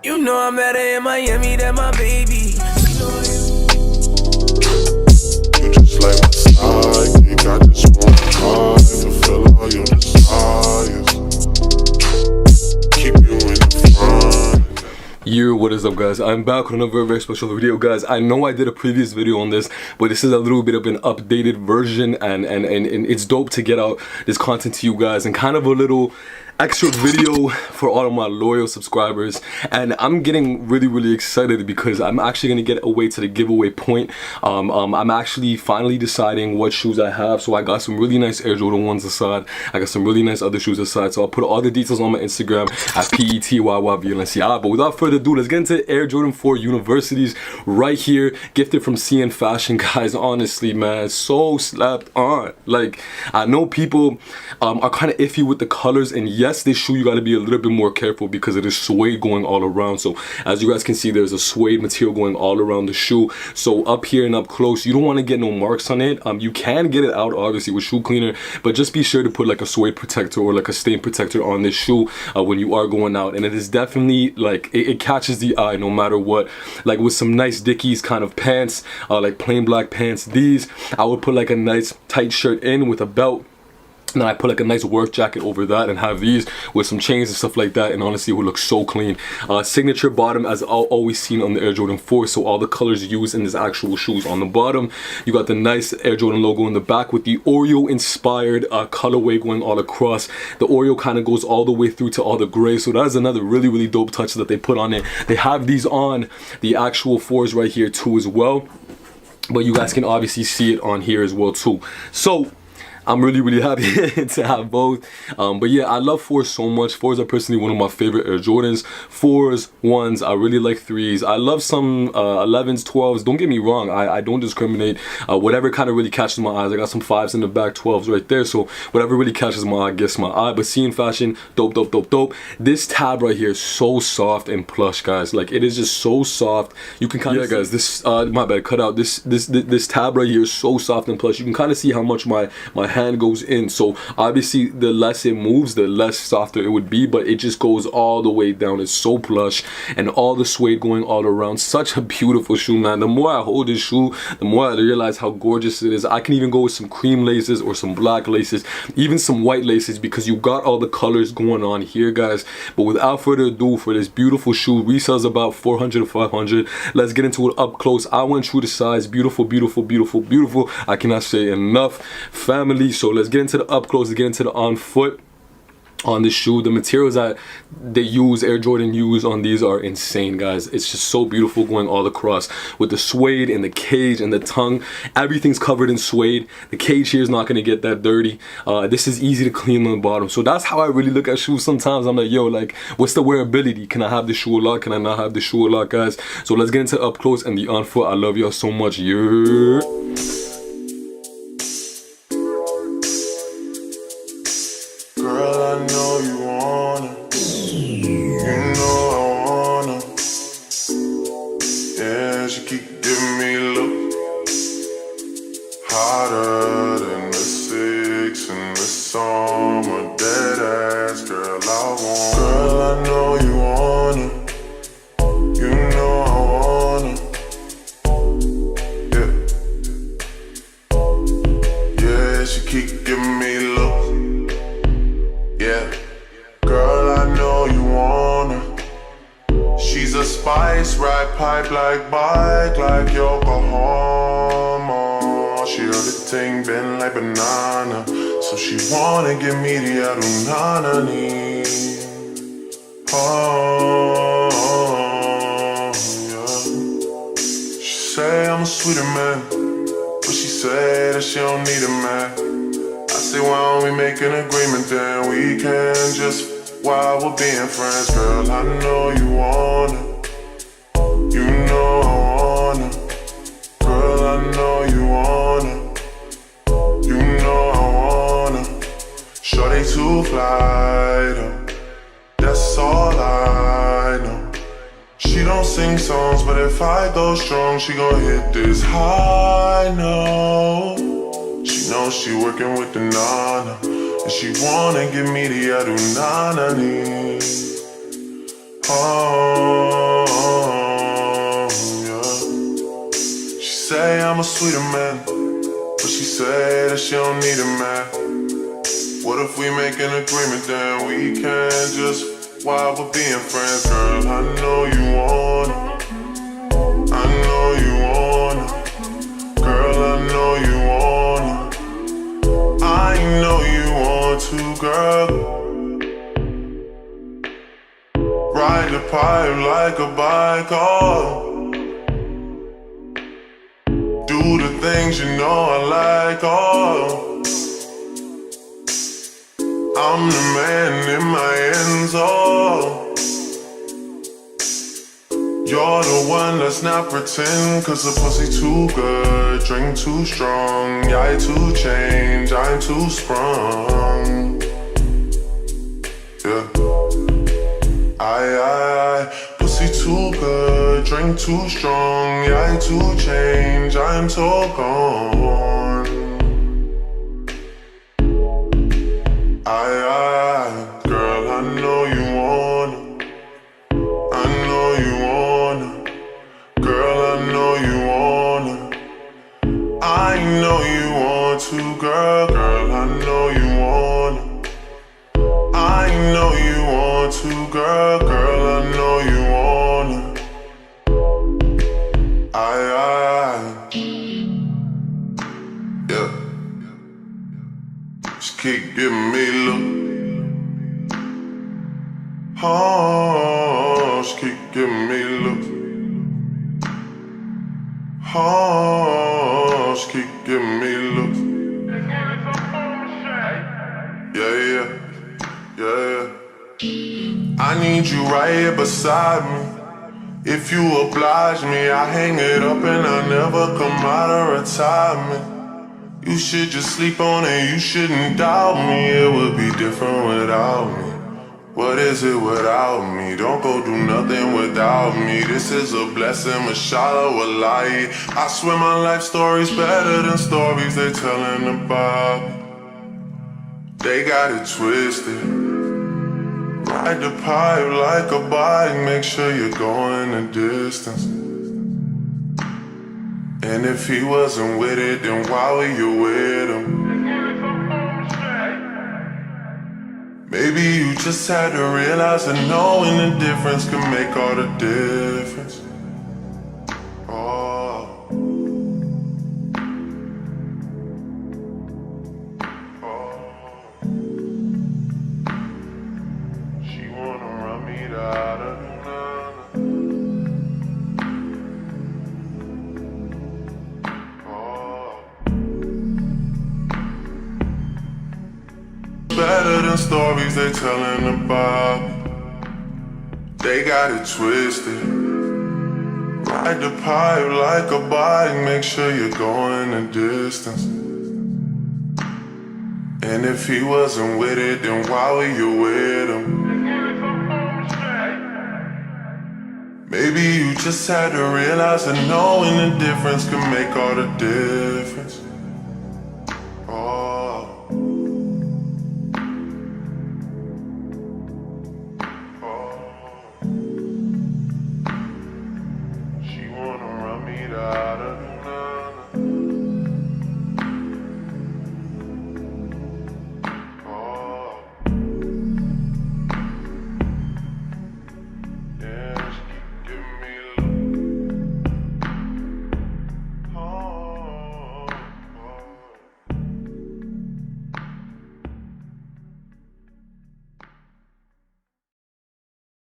You know I'm better in Miami than my baby. You just like my sidekick, I just want to try to fulfill all your desires. Keep you in the front. Yo, what is up guys? I'm back with another very special video, guys. I know I did a previous video on this, but this is a little bit of an updated version, and it's dope to get out this content to you guys, and kind of a little extra video for all of my loyal subscribers. And I'm getting really excited because I'm actually gonna get away to the giveaway point. I'm actually finally deciding what shoes I have. So I got some really nice Air Jordan 1s aside, I got some really nice other shoes aside, so I'll put all the details on my Instagram at PETYYValencia. But without further ado, let's get into Air Jordan 4 Universities right here, gifted from CN Fashion. Guys, honestly man, so slapped on. Like, I know people are kind of iffy with the colors, and yes, this shoe you got to be a little bit more careful because it is suede going all around. So as you guys can see, there's a suede material going all around the shoe. So up here and up close, you don't want to get no marks on it. You can get it out obviously with shoe cleaner, but just be sure to put like a suede protector or like a stain protector on this shoe when you are going out. And it is definitely like it catches the eye no matter what. Like with some nice Dickies kind of pants, like plain black pants, these I would put like a nice tight shirt in with a belt. And then I put like a nice work jacket over that and have these with some chains and stuff like that, and honestly it would look so clean. Signature bottom as always seen on the Air Jordan 4, so all the colors used in this actual shoes. On the bottom you got the nice Air Jordan logo in the back with the Oreo inspired colorway going all across. The Oreo kind of goes all the way through to all the gray, so that is another really dope touch that they put on it. They have these on the actual 4s right here too as well, but you guys can obviously see it on here as well too. So I'm really happy to have both. But yeah, I love 4s so much. 4s are personally one of my favorite Air Jordans. 4s, 1s, I really like 3s. I love some 11s, 12s. Don't get me wrong, I don't discriminate. Whatever kind of really catches my eyes. I got some 5s in the back, 12s right there. So whatever really catches my eye gets my eye. But CN Fashion, dope. This tab right here is so soft and plush, guys. Like, it is just so soft. You can kind of, yeah guys, this, my bad, cut out. This tab right here is so soft and plush. You can kind of see how much my hand goes in. So obviously the less it moves, the less softer it would be, but it just goes all the way down. It's so plush, and all the suede going all around. Such a beautiful shoe, man. The more I hold this shoe, the more I realize how gorgeous it is. I can even go with some cream laces or some black laces, even some white laces, because you got all the colors going on here, guys. But without further ado, for this beautiful shoe, resales about 400 to 500. Let's get into it up close. I went through the size. Beautiful. I cannot say enough, family. So let's get into the up close, let's get into the on foot on this shoe. The materials that they use, Air Jordan use on these, are insane, guys. It's just so beautiful going all across with the suede and the cage and the tongue. Everything's covered in suede. The cage here is not going to get that dirty. This is easy to clean on the bottom. So that's how I really look at shoes sometimes. I'm like, yo, like, what's the wearability? Can I have the shoe a lot? Can I not have the shoe a lot, guys? So let's get into up close and the on foot. I love y'all so much. Yeah. Girl, I know you wanna. You know I wanna. Yeah, she keep giving me look hotter than the 6 in the summer. Dead ass, girl, I want. Girl, I know you wanna. You know I wanna. Yeah, she keep giving me look. Yeah, girl, I know you wanna. She's a spice, ride pipe like bike, like Yokohama. She heard the thing bend like banana, so she wanna give me the Arunanani. Oh, yeah. She say I'm a sweeter man, but she say that she don't need a man. I say, why don't we make an agreement, then we can just, while we're being friends. Girl, I know you wanna. You know I wanna. Girl, I know you wanna. You know I wanna. Shorty to fly, though. That's all I know. She don't sing songs, but if I go strong, she gon' hit this high note. She knows she working with the nana, and she wanna give me the Arunanani. Oh, yeah. She say I'm a sweeter man, but she say that she don't need a man. What if we make an agreement, then we can just while we're being friends, girl? I know you wanna, I know you wanna, girl, I know you wanna, I know you want to, girl. Ride the pipe like a bike, oh. Do the things you know I like, oh. I'm the man in my ends, oh. You're the one, let's not pretend, cause the pussy too good, drink too strong. Yeah, I too change, I'm too sprung. Yeah. Pussy too good, drink too strong. Yeah, I too change, I'm so gone. Girl, I know you wanna, I know you wanna, girl, I know you wanna, I know you want to, girl, girl, I know you wanna, I know you want to, girl, girl, I know you wanna, yeah. Just keep giving me look. Oh, just keep giving me looks. Oh, just keep giving me looks. Yeah, yeah, yeah. I need you right here beside me. If you oblige me, I hang it up and I never come out of retirement. You should just sleep on it, you shouldn't doubt me. It would be different without me. What is it without me? Don't go do nothing without me. This is a blessing, mashallah, wallahi. I swear my life story's better than stories they telling about me. They got it twisted. Ride the pipe like a bike, make sure you're going the distance. And if he wasn't with it, then why were you with him? Maybe you just had to realize that knowing the difference can make all the difference. Oh. Oh. She wanna run me da da da. Better than stories they telling about me. They got it twisted. Ride the pipe like a bike, make sure you're going the distance. And if he wasn't with it, then why were you with him? Maybe you just had to realize that knowing the difference can make all the difference.